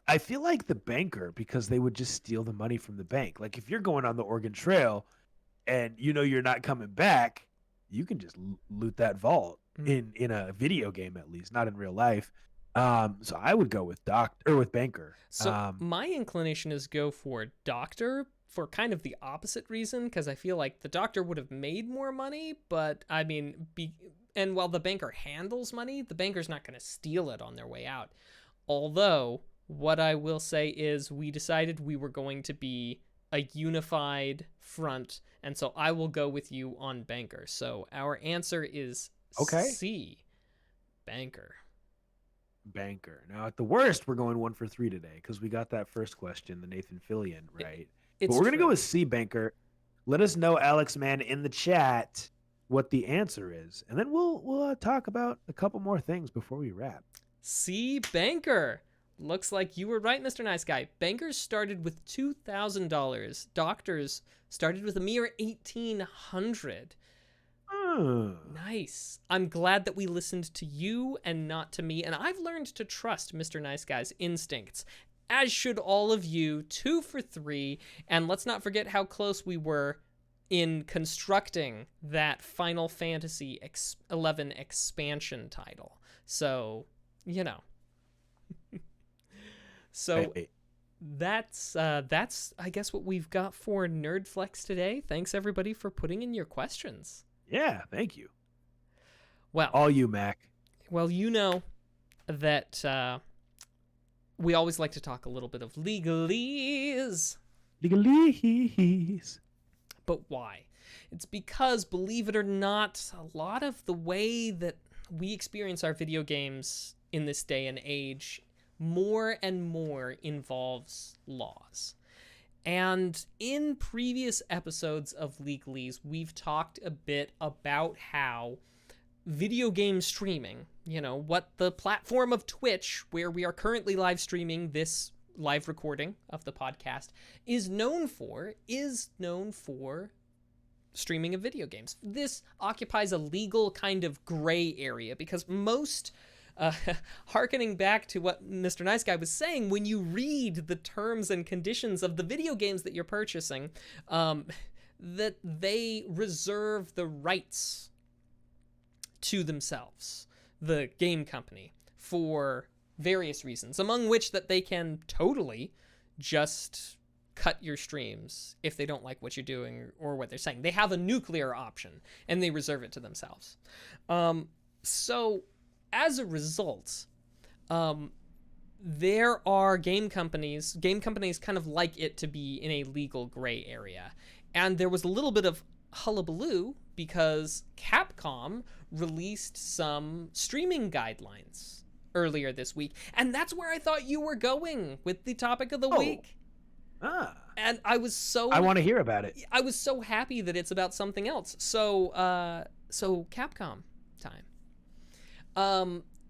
I feel like the banker, because they would just steal the money from the bank. Like if you're going on the Oregon Trail and you know you're not coming back, you can just loot that vault in a video game, at least, not in real life. So I would go with banker. So my inclination is go for doctor for kind of the opposite reason, because I feel like the doctor would have made more money, but I mean, and while the banker handles money, the banker's not going to steal it on their way out. Although, what I will say is we decided we were going to be a unified front, and so I will go with you on banker. So our answer is C, banker. Banker. Now, at the worst, we're going 1 for 3 today because we got that first question, the Nathan Fillion, right? But we're going to go with C, banker. Let us know, Alex, man, in the chat what the answer is. And then we'll talk about a couple more things before we wrap. C, banker. Looks like you were right, Mr. Nice Guy. Bankers started with $2,000. Doctors started with a mere $1,800. Nice. I'm glad that we listened to you and not to me, and I've learned to trust Mr. Nice Guy's instincts, as should all of you. 2 for 3, and let's not forget how close we were in constructing that Final Fantasy XI expansion title. So, you know. So that's I guess what we've got for Nerdflex today. Thanks everybody for putting in your questions. Yeah, thank you. Well, all you, Mac. Well, you know that we always like to talk a little bit of legalese. Legalese. But why? It's because, believe it or not, a lot of the way that we experience our video games in this day and age more and more involves laws. And in previous episodes of Legalese, we've talked a bit about how video game streaming, you know, what the platform of Twitch, where we are currently live streaming this live recording of the podcast, is known for streaming of video games. This occupies a legal kind of gray area because most... hearkening back to what Mr. Nice Guy was saying, when you read the terms and conditions of the video games that you're purchasing, that they reserve the rights to themselves, the game company, for various reasons, among which that they can totally just cut your streams if they don't like what you're doing or what they're saying. They have a nuclear option, and they reserve it to themselves. So as a result, there are game companies kind of like it to be in a legal gray area. And there was a little bit of hullabaloo because Capcom released some streaming guidelines earlier this week. And that's where I thought you were going with the topic of the week. And I want to hear about it. I was so happy that it's about something else. So Capcom time.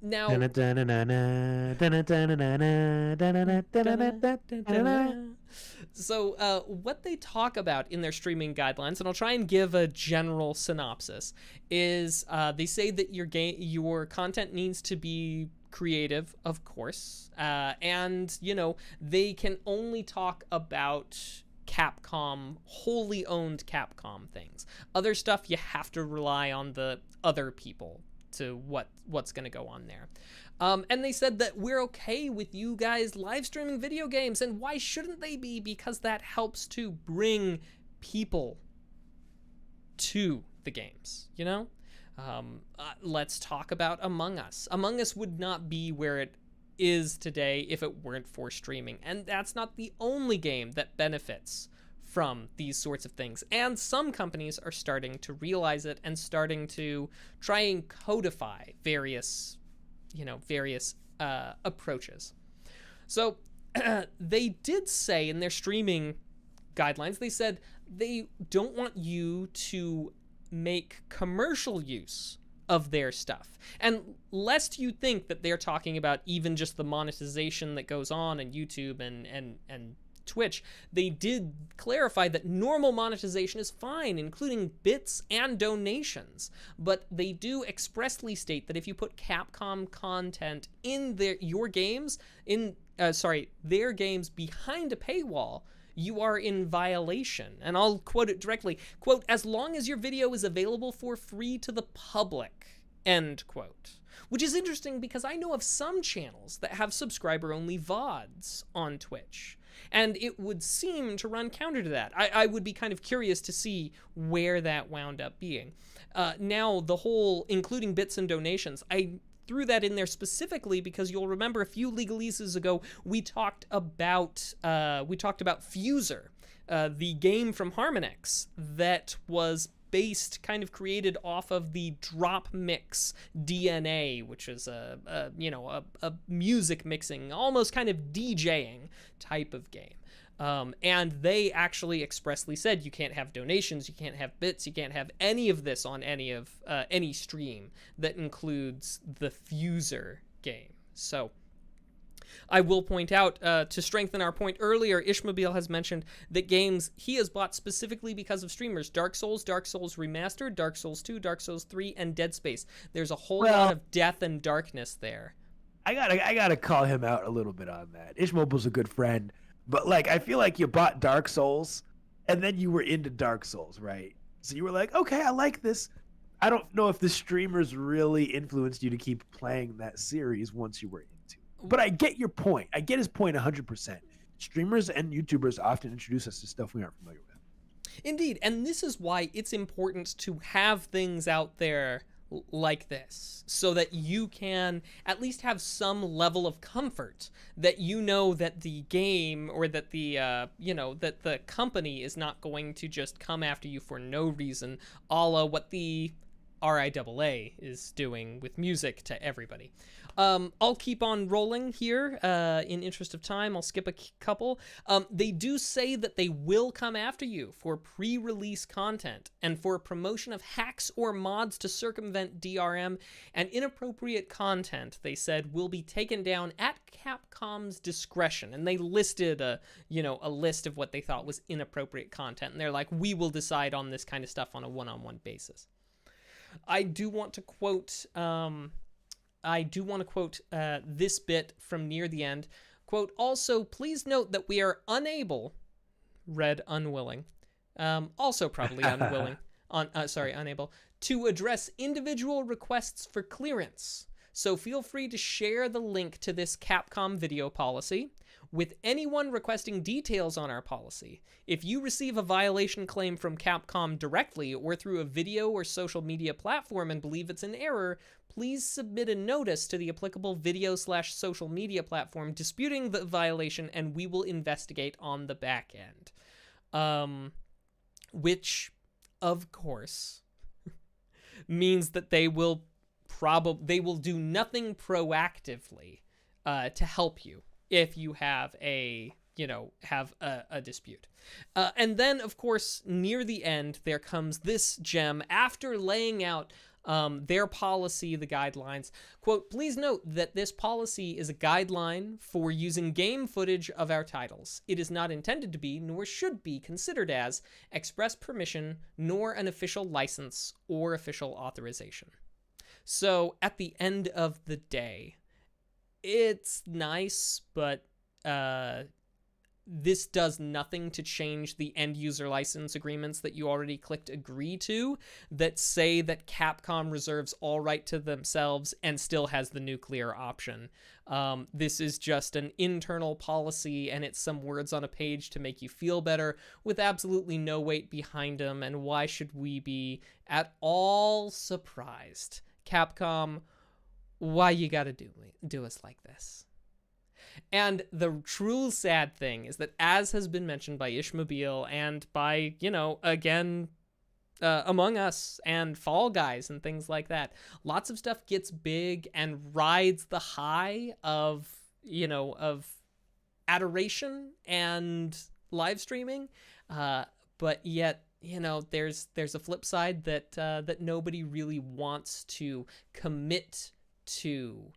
Now, so what they talk about in their streaming guidelines, and I'll try and give a general synopsis, is they say that your content needs to be creative, of course, and they can only talk about Capcom, wholly owned Capcom things. Other stuff you have to rely on the other people to what's going to go on there. And they said that we're okay with you guys live streaming video games, and why shouldn't they be? Because that helps to bring people to the games, Let's talk about Among Us. Among Us would not be where it is today if it weren't for streaming, and that's not the only game that benefits from these sorts of things. And some companies are starting to realize it and starting to try and codify various approaches. So they did say in their streaming guidelines, they said they don't want you to make commercial use of their stuff. And lest you think that they're talking about even just the monetization that goes on in YouTube and Twitch, they did clarify that normal monetization is fine, including bits and donations. But they do expressly state that if you put Capcom content in their games behind a paywall, you are in violation. And I'll quote it directly. Quote, "As long as your video is available for free to the public," end quote. Which is interesting because I know of some channels that have subscriber-only VODs on Twitch. And it would seem to run counter to that. I would be kind of curious to see where that wound up being. Now, the whole including bits and donations, I threw that in there specifically because you'll remember a few legalises ago we talked about Fuser, the game from Harmonix that was created off of the Drop Mix DNA, which is a music mixing, almost kind of DJing type of game. And they actually expressly said you can't have donations, you can't have bits, you can't have any of this on any stream that includes the Fuser game. So I will point out, to strengthen our point earlier, Ishmael has mentioned that games he has bought specifically because of streamers: Dark Souls Remastered, Dark Souls 2, Dark Souls 3, and Dead Space. There's a whole lot of death and darkness there. I gotta call him out a little bit on that. Ishmael's a good friend, but I feel like you bought Dark Souls, and then you were into Dark Souls, right? So you were like, okay, I like this. I don't know if the streamers really influenced you to keep playing that series once you were into it. But I get your point. I get his point 100%. Streamers and YouTubers often introduce us to stuff we aren't familiar with. Indeed, and this is why it's important to have things out there like this, so that you can at least have some level of comfort that that the game or that that the company is not going to just come after you for no reason, a la what the RIAA is doing with music to everybody. I'll keep on rolling here. In interest of time, I'll skip a couple. They do say that they will come after you for pre-release content and for promotion of hacks or mods to circumvent DRM, and inappropriate content, they said, will be taken down at Capcom's discretion. And they listed a list of what they thought was inappropriate content. And they're like, we will decide on this kind of stuff on a one-on-one basis. I do want to quote this bit from near the end. Quote, "Also, please note that we are unable," read unwilling, Also probably unwilling, unable to address individual requests for clearance. So feel free to share the link to this Capcom video policy with anyone requesting details on our policy. If you receive a violation claim from Capcom directly or through a video or social media platform and believe it's an error, please submit a notice to the applicable video/social media platform disputing the violation, and we will investigate on the back end. Which, of course, means that they will do nothing proactively to help you if you have a dispute. And then, of course, near the end, there comes this gem after laying out their policy, the guidelines. Quote, please note that this policy is a guideline for using game footage of our titles. It is not intended to be, nor should be considered as, express permission, nor an official license or official authorization. So at the end of the day, it's nice, but this does nothing to change the end user license agreements that you already clicked agree to that say that Capcom reserves all right to themselves and still has the nuclear option. This is just an internal policy, and it's some words on a page to make you feel better with absolutely no weight behind them. And why should we be at all surprised? Capcom, why you gotta do us like this? And the true sad thing is that, as has been mentioned by Ishmobile and by, again, Among Us and Fall Guys and things like that, lots of stuff gets big and rides the high of adoration and live streaming. But yet, there's a flip side that nobody really wants to commit to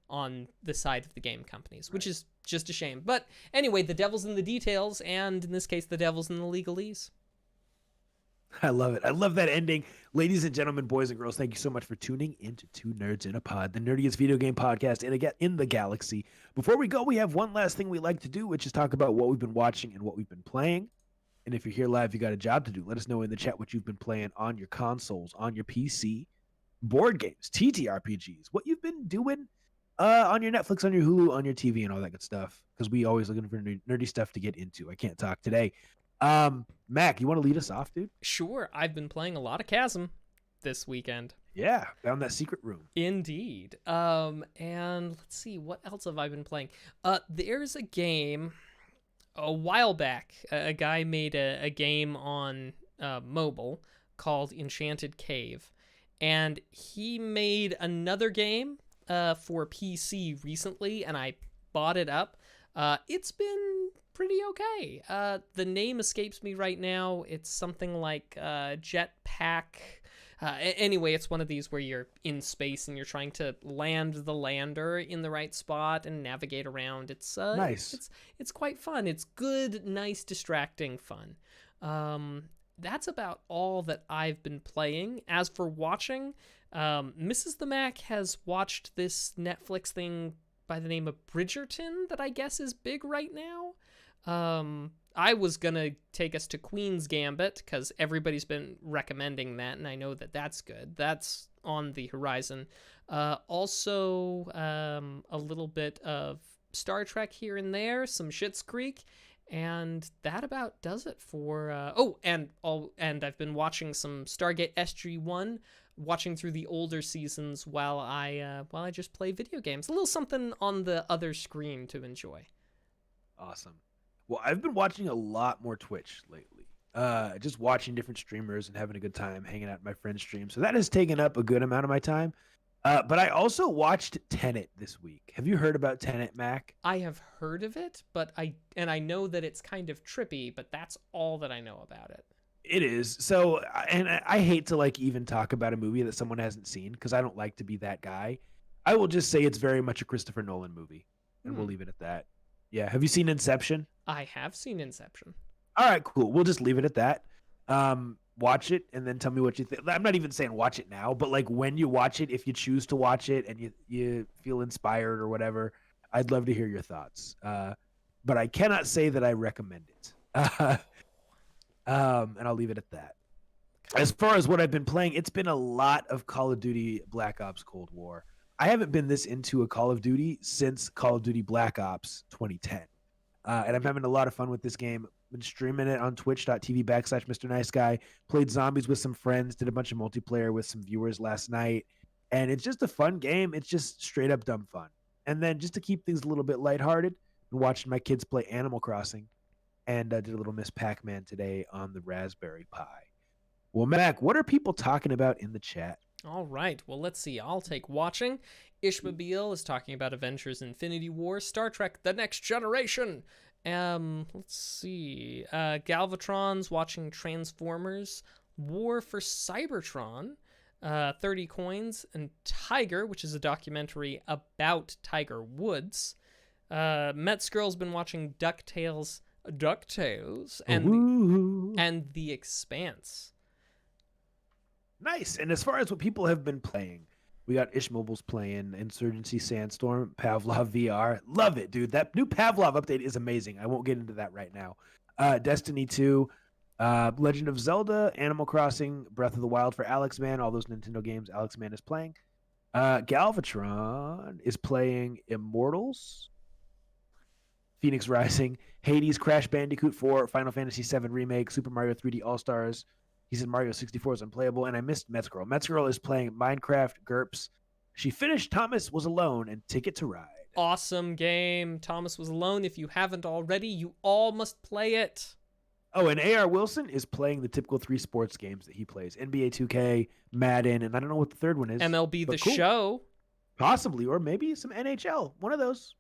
on the side of the game companies, which is just a shame. But anyway, the devil's in the details, and in this case, the devil's in the legalese. I love it. I love that ending. Ladies and gentlemen, boys and girls, thank you so much for tuning into Two Nerds in a Pod, the nerdiest video game podcast in the galaxy. Before we go, we have one last thing we like to do, which is talk about what we've been watching and what we've been playing. And if you're here live, you got a job to do. Let us know in the chat what you've been playing on your consoles, on your PC, board games, TTRPGs, what you've been doing on your Netflix, on your Hulu, on your TV, and all that good stuff. Because we always looking for nerdy stuff to get into. I can't talk today. Mac, you want to lead us off, dude? Sure. I've been playing a lot of Chasm this weekend. Yeah, found that secret room. Indeed. And let's see, what else have I been playing? There's a game a while back. A guy made a game on mobile called Enchanted Cave, and he made another game for PC recently, and I bought it up. It's been pretty okay. The name escapes me right now. It's something like Jetpack. Anyway, it's one of these where you're in space and you're trying to land the lander in the right spot and navigate around. It's nice. It's quite fun. It's good, nice, distracting fun. That's about all that I've been playing. As for watching, Mrs. the Mac has watched this Netflix thing by the name of Bridgerton that I guess is big right now. I was gonna take us to Queen's Gambit because everybody's been recommending that, and I know that that's good. That's on the horizon. Also, a little bit of Star Trek here and there, some Schitt's Creek, and that about does it for. And I've been watching some Stargate SG-1, watching through the older seasons while I just play video games. A little something on the other screen to enjoy. Awesome. Well, I've been watching a lot more Twitch lately. Just watching different streamers and having a good time hanging out in my friend's stream. So that has taken up a good amount of my time. But I also watched Tenet this week. Have you heard about Tenet, Mac? I have heard of it, but I know that it's kind of trippy, but that's all that I know about it. It is. So, and I hate to even talk about a movie that someone hasn't seen because I don't like to be that guy. I will just say it's very much a Christopher Nolan movie, and we'll leave it at that. Yeah. Have you seen Inception? I have seen Inception. All right, cool. We'll just leave it at that. Watch it and then tell me what you think. I'm not even saying watch it now, but when you watch it, if you choose to watch it and you feel inspired or whatever, I'd love to hear your thoughts. But I cannot say that I recommend it. And I'll leave it at that. As far as what I've been playing, it's been a lot of Call of Duty Black Ops Cold War. I haven't been this into a Call of Duty since Call of Duty Black Ops 2010. And I'm having a lot of fun with this game. Been streaming it on twitch.tv/Mr. Nice Guy. Played zombies with some friends, did a bunch of multiplayer with some viewers last night. And it's just a fun game. It's just straight up dumb fun. And then just to keep things a little bit lighthearted, been watching my kids play Animal Crossing and did a little Miss Pac-Man today on the Raspberry Pi. Well, Mac, what are people talking about in the chat? All right, well, let's see. I'll take watching. Ishmael is talking about Avengers Infinity War, Star Trek The Next Generation. Let's see. Galvatron's watching Transformers, War for Cybertron, 30 Coins, and Tiger, which is a documentary about Tiger Woods. Metzgirl's been watching DuckTales, and The Expanse. Nice. And as far as what people have been playing, we got Ishmobile's playing Insurgency Sandstorm, Pavlov VR. Love it, dude. That new Pavlov update is amazing. I won't get into that right now. Destiny 2, Legend of Zelda, Animal Crossing, Breath of the Wild for Alex Man, all those Nintendo games Alex Man is playing. Galvatron is playing Immortals, Phoenix Rising, Hades, Crash Bandicoot 4, Final Fantasy VII Remake, Super Mario 3D All-Stars. He said Mario 64 is unplayable, and I missed Metzgirl. Metzgirl is playing Minecraft GURPS. She finished Thomas Was Alone and Ticket to Ride. Awesome game. Thomas Was Alone. If you haven't already, you all must play it. Oh, and A.R. Wilson is playing the typical 3 sports games that he plays. NBA 2K, Madden, and I don't know what the third one is. MLB The Show. Possibly, or maybe some NHL. One of those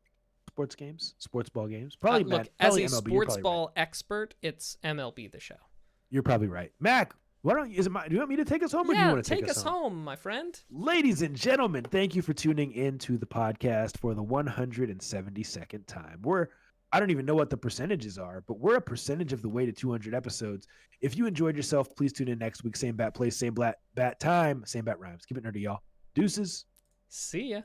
sports games, sports ball games. Probably look, probably as a MLB, sports ball expert, it's MLB The Show. You're probably right. Mac, why don't you, do you want me to take us home, or do you want to take us home, my friend? Ladies and gentlemen, thank you for tuning in to the podcast for the 172nd time. I don't even know what the percentages are, but we're a percentage of the way to 200 episodes. If you enjoyed yourself, please tune in next week. Same bat place, same bat time, same bat rhymes. Keep it nerdy, y'all. Deuces. See ya.